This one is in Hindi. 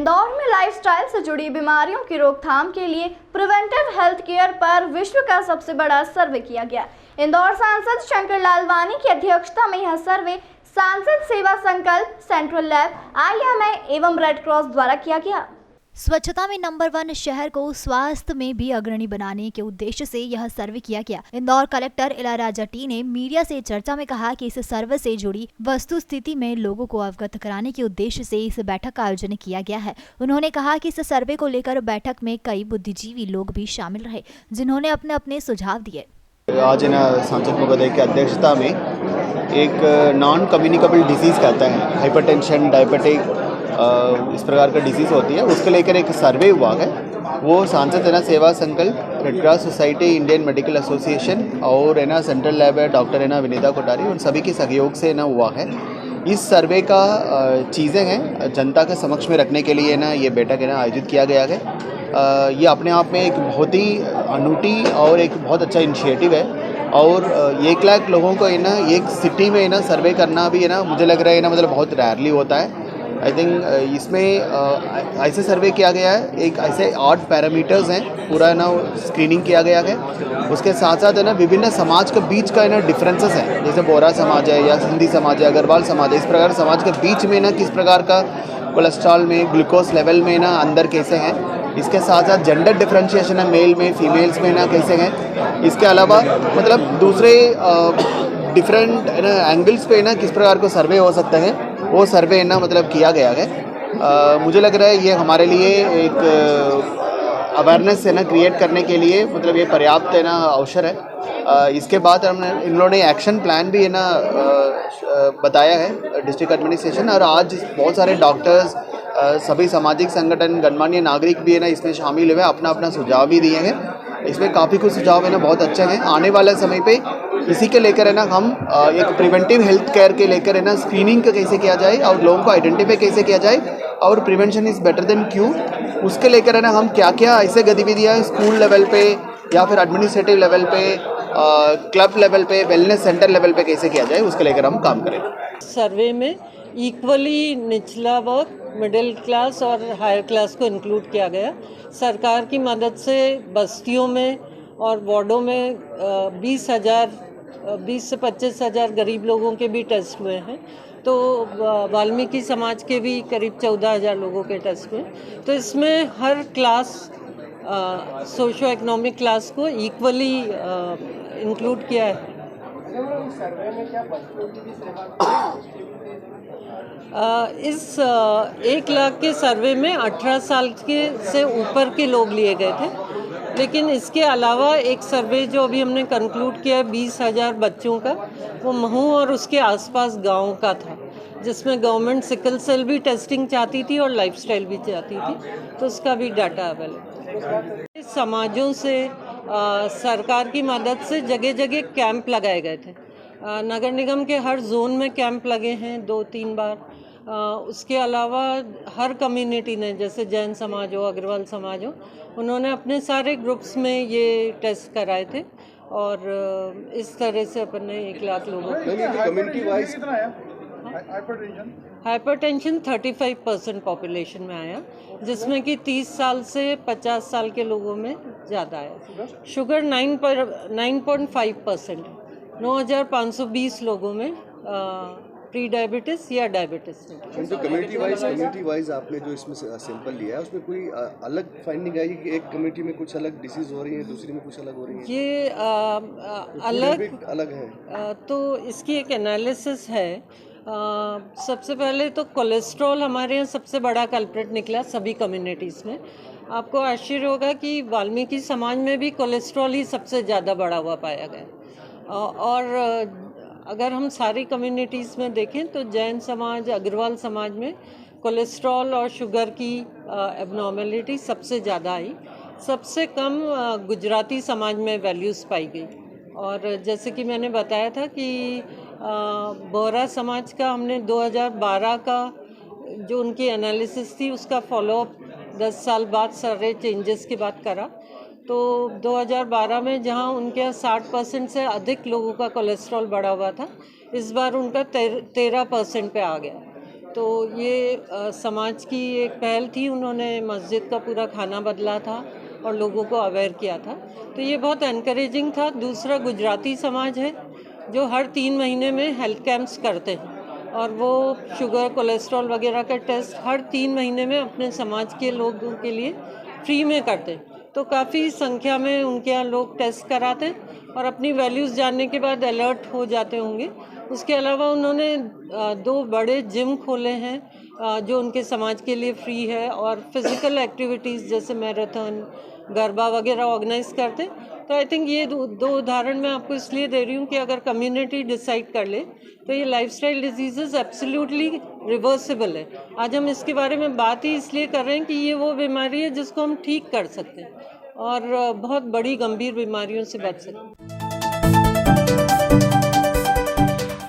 इंदौर में लाइफस्टाइल से जुड़ी बीमारियों की रोकथाम के लिए प्रिवेंटिव हेल्थ केयर पर विश्व का सबसे बड़ा सर्वे किया गया। इंदौर सांसद शंकर लालवानी की अध्यक्षता में यह सर्वे सांसद सेवा संकल्प, सेंट्रल लैब, IMI एवं रेड क्रॉस द्वारा किया गया। स्वच्छता में नंबर 1 शहर को स्वास्थ्य में भी अग्रणी बनाने के उद्देश्य से यह सर्वे किया गया। इंदौर कलेक्टर इलाराजा टी ने मीडिया से चर्चा में कहा कि इस सर्वे से जुड़ी वस्तु स्थिति में लोगों को अवगत कराने के उद्देश्य से इस बैठक का आयोजन किया गया है। उन्होंने कहा कि इस सर्वे को लेकर बैठक में कई बुद्धिजीवी लोग भी शामिल रहे, जिन्होंने अपने अपने सुझाव दिए। आज सांसद महोदय की अध्यक्षता में एक नॉन कम्युनिकेबल डिजीज़ कहता है, हाइपरटेंशन, डायबिटिक, इस प्रकार का डिजीज़ होती है, उसके लेकर एक सर्वे हुआ है। वो सांसद सेवा संकल्प, red cross society, Indian medical association और सेंट्रल लैब है डॉक्टर विनीता कोठारी, उन सभी के सहयोग से हुआ है। इस सर्वे का चीज़ें हैं जनता के समक्ष में रखने के लिए ये बैठक आयोजित किया गया है। ये अपने आप में एक बहुत ही अनूठी और एक बहुत अच्छा इनिशिएटिव है और 1 लाख लोगों को एक सिटी में सर्वे करना भी मुझे लग रहा है मतलब बहुत रेयरली होता है। आई थिंक इसमें ऐसे सर्वे किया गया है, एक ऐसे 8 पैरामीटर्स हैं, पूरा स्क्रीनिंग किया गया है। उसके साथ साथ विभिन्न समाज के बीच का डिफरेंसेस हैं, जैसे बोरा समाज है या सिंधी समाज है, अग्रवाल समाज है, इस प्रकार समाज के बीच में किस प्रकार का कोलेस्ट्रॉल में, ग्लूकोज लेवल में अंदर कैसे हैं। इसके साथ साथ जेंडर डिफरेंशिएशन है, मेल में, फीमेल्स में कैसे हैं। इसके अलावा मतलब दूसरे डिफरेंट एंगल्स पे किस प्रकार को सर्वे हो सकता है, वो सर्वे मतलब किया गया है। मुझे लग रहा है ये हमारे लिए एक अवेयरनेस क्रिएट करने के लिए मतलब ये पर्याप्त अवसर है। इसके बाद इन लोगों ने एक्शन प्लान भी बताया है डिस्ट्रिक्ट एडमिनिस्ट्रेशन, और आज बहुत सारे डॉक्टर्स, सभी सामाजिक संगठन, गणमान्य नागरिक भी इसमें शामिल हुए, अपना अपना सुझाव भी दिए हैं। इसमें काफ़ी कुछ सुझाव बहुत अच्छे हैं। आने वाले समय पे इसी के लेकर हम एक प्रिवेंटिव हेल्थ केयर के लेकर स्क्रीनिंग का कैसे किया जाए और लोगों को आइडेंटिफाई कैसे किया जाए, और prevention is better than cure, उसके लेकर हम क्या क्या ऐसे गतिविधियाँ स्कूल लेवल पे या फिर एडमिनिस्ट्रेटिव लेवल पे, क्लब लेवल पे, वेलनेस सेंटर लेवल पे कैसे किया जाए, उसके लेकर हम काम करें। सर्वे में इक्वली निचला वर्ग, मिडिल क्लास और हायर क्लास को इंक्लूड किया गया। सरकार की मदद से बस्तियों में और वार्डों में 20 से 25,000 गरीब लोगों के भी टेस्ट हुए हैं। तो वाल्मीकि समाज के भी करीब 14,000 लोगों के टेस्ट हुए। तो इसमें हर क्लास, सोशो इकोनॉमिक क्लास को इक्वली इंक्लूड किया है। इस 1 लाख के सर्वे में 18 साल के से ऊपर के लोग लिए गए थे, लेकिन इसके अलावा एक सर्वे जो अभी हमने कंक्लूड किया है 20,000 बच्चों का, वो महू और उसके आसपास गांव का था, जिसमें गवर्नमेंट सिकल सेल भी टेस्टिंग चाहती थी और लाइफस्टाइल भी चाहती थी, तो उसका भी डाटा अवेलेबल। समाजों से सरकार की मदद से जगह जगह कैंप लगाए गए थे। नगर निगम के हर जोन में कैंप लगे हैं 2-3 बार। उसके अलावा हर कम्युनिटी ने, जैसे जैन समाज हो, अग्रवाल समाज हो, उन्होंने अपने सारे ग्रुप्स में ये टेस्ट कराए थे और इस तरह से अपन ने 1 लाख लोगों को। हाइपरटेंशन 35% पॉपुलेशन में आया, जिसमें कि 30 साल से 50 साल के लोगों में ज़्यादा आया। शुगर 9.5%, 9,520 लोगों में प्री डायबिटीज़ या डायबिटीज़। तो कम्युनिटी वाइज आपने जो इसमें सैंपल लिया है, उसमें कोई अलग फाइंडिंग आई कि एक कम्युनिटी में कुछ अलग डिसीज़ हो रही है, दूसरी में कुछ अलग हो रही है? ये अलग है। तो इसकी एक एनालिसिस है। सबसे पहले तो कोलेस्ट्रॉल हमारे यहाँ सबसे बड़ा कल्प्रिट निकला सभी कम्युनिटीज़ में। आपको आश्चर्य होगा कि वाल्मीकि समाज में भी कोलेस्ट्रॉल ही सबसे ज़्यादा बढ़ा हुआ पाया गया। और अगर हम सारी कम्युनिटीज़ में देखें तो जैन समाज, अग्रवाल समाज में कोलेस्ट्रॉल और शुगर की एबनॉर्मेलिटी सबसे ज़्यादा आई। सबसे कम गुजराती समाज में वैल्यूज़ पाई गई। और जैसे कि मैंने बताया था कि बोहरा समाज का हमने 2012 का जो उनकी एनालिसिस थी उसका फॉलोअप 10 साल बाद सारे चेंजेस के बाद करा। तो 2012 में जहां उनके 60% से अधिक लोगों का कोलेस्ट्रॉल बढ़ा हुआ था, इस बार उनका 13% पे आ गया। तो ये समाज की एक पहल थी, उन्होंने मस्जिद का पूरा खाना बदला था और लोगों को अवेयर किया था, तो ये बहुत एनकरेजिंग था। दूसरा, गुजराती समाज है जो हर 3 महीने में हेल्थ कैंप्स करते हैं और वो शुगर, कोलेस्ट्रॉल वगैरह का टेस्ट हर 3 महीने में अपने समाज के लोगों के लिए फ्री में करते हैं। तो काफ़ी संख्या में उनके यहाँ लोग टेस्ट कराते हैं और अपनी वैल्यूज़ जानने के बाद अलर्ट हो जाते होंगे। उसके अलावा उन्होंने 2 बड़े जिम खोले हैं जो उनके समाज के लिए फ्री है, और फिज़िकल एक्टिविटीज़ जैसे मैराथन, गरबा वगैरह ऑर्गेनाइज करते हैं। तो आई थिंक ये दो उदाहरण मैं आपको इसलिए दे रही हूँ कि अगर कम्युनिटी डिसाइड कर ले तो ये लाइफस्टाइल डिजीज़ेस एब्सोल्युटली रिवर्सिबल है। आज हम इसके बारे में बात ही इसलिए कर रहे हैं कि ये वो बीमारी है जिसको हम ठीक कर सकते हैं और बहुत बड़ी गंभीर बीमारियों से बच सकते हैं।